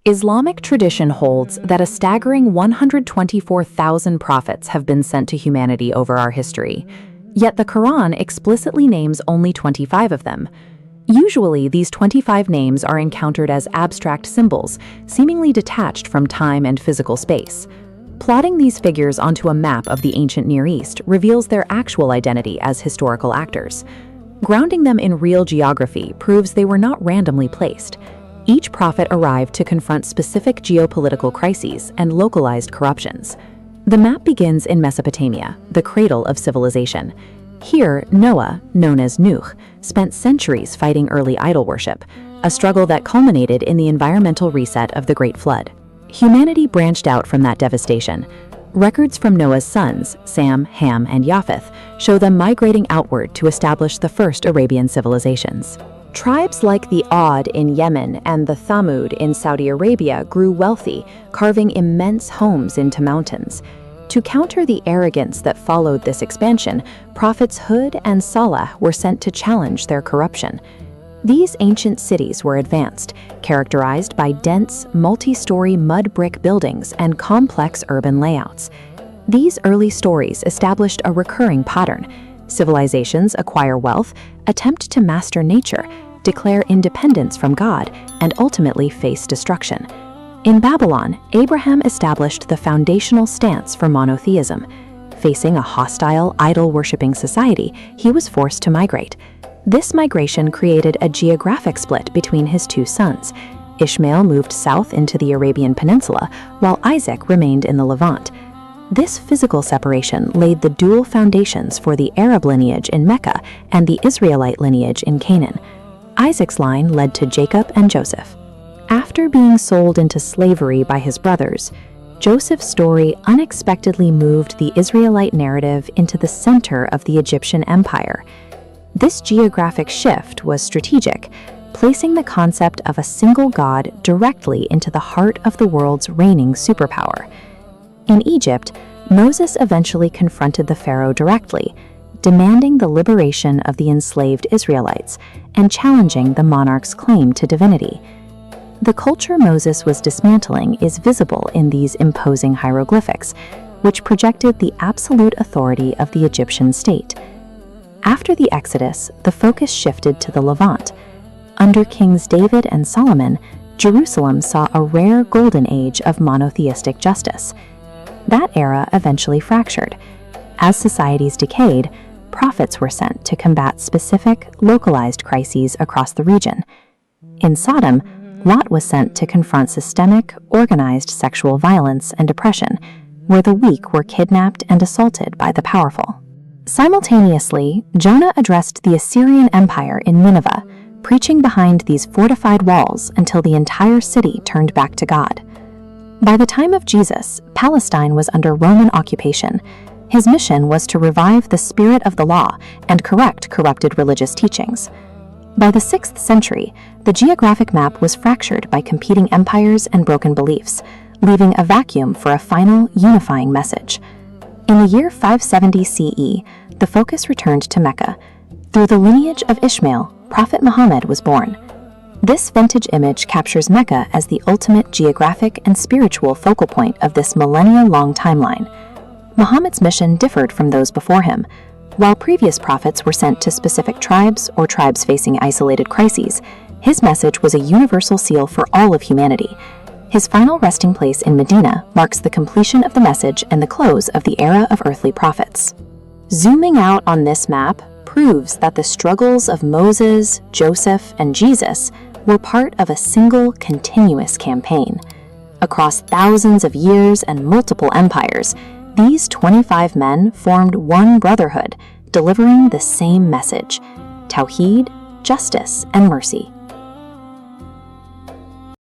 Islamic tradition holds that a staggering 124,000 prophets have been sent to humanity over our history. Yet the Quran explicitly names only 25 of them. Usually, these 25 names are encountered as abstract symbols, seemingly detached from time and physical space. Plotting these figures onto a map of the ancient Near East reveals their actual identity as historical actors. Grounding them in real geography proves they were not randomly placed. Each prophet arrived to confront specific geopolitical crises and localized corruptions. The map begins in Mesopotamia, the cradle of civilization. Here, Noah, known as Nuh, spent centuries fighting early idol worship, a struggle that culminated in the environmental reset of the Great Flood. Humanity branched out from that devastation. Records from Noah's sons, Sam, Ham, and Japheth, show them migrating outward to establish the first Arabian civilizations. Tribes like the Aud in Yemen and the Thamud in Saudi Arabia grew wealthy, carving immense homes into mountains. To counter the arrogance that followed this expansion, prophets Hud and Salah were sent to challenge their corruption. These ancient cities were advanced, characterized by dense, multi-story mud brick buildings and complex urban layouts. These early stories established a recurring pattern. Civilizations acquire wealth, attempt to master nature, declare independence from God, and ultimately face destruction. In Babylon, Abraham established the foundational stance for monotheism. Facing a hostile, idol-worshipping society, he was forced to migrate. This migration created a geographic split between his two sons. Ishmael moved south into the Arabian Peninsula, while Isaac remained in the Levant. This physical separation laid the dual foundations for the Arab lineage in Mecca and the Israelite lineage in Canaan. Isaac's line led to Jacob and Joseph. After being sold into slavery by his brothers, Joseph's story unexpectedly moved the Israelite narrative into the center of the Egyptian empire. This geographic shift was strategic, placing the concept of a single god directly into the heart of the world's reigning superpower. In Egypt, Moses eventually confronted the pharaoh directly, demanding the liberation of the enslaved Israelites and challenging the monarch's claim to divinity. The culture Moses was dismantling is visible in these imposing hieroglyphics, which projected the absolute authority of the Egyptian state. After the Exodus, the focus shifted to the Levant. Under Kings David and Solomon, Jerusalem saw a rare golden age of monotheistic justice. That era eventually fractured. As societies decayed, prophets were sent to combat specific, localized crises across the region. In Sodom, Lot was sent to confront systemic, organized sexual violence and oppression, where the weak were kidnapped and assaulted by the powerful. Simultaneously, Jonah addressed the Assyrian Empire in Nineveh, preaching behind these fortified walls until the entire city turned back to God. By the time of Jesus, Palestine was under Roman occupation. His mission was to revive the spirit of the law and correct corrupted religious teachings. By the 6th century, the geographic map was fractured by competing empires and broken beliefs, leaving a vacuum for a final, unifying message. In the year 570 CE, the focus returned to Mecca. Through the lineage of Ishmael, Prophet Muhammad was born. This vintage image captures Mecca as the ultimate geographic and spiritual focal point of this millennia-long timeline. Muhammad's mission differed from those before him. While previous prophets were sent to specific tribes or tribes facing isolated crises, his message was a universal seal for all of humanity. His final resting place in Medina marks the completion of the message and the close of the era of earthly prophets. Zooming out on this map proves that the struggles of Moses, Joseph, and Jesus were part of a single continuous campaign. Across thousands of years and multiple empires, these 25 men formed one brotherhood, delivering the same message: Tawheed, justice, and mercy.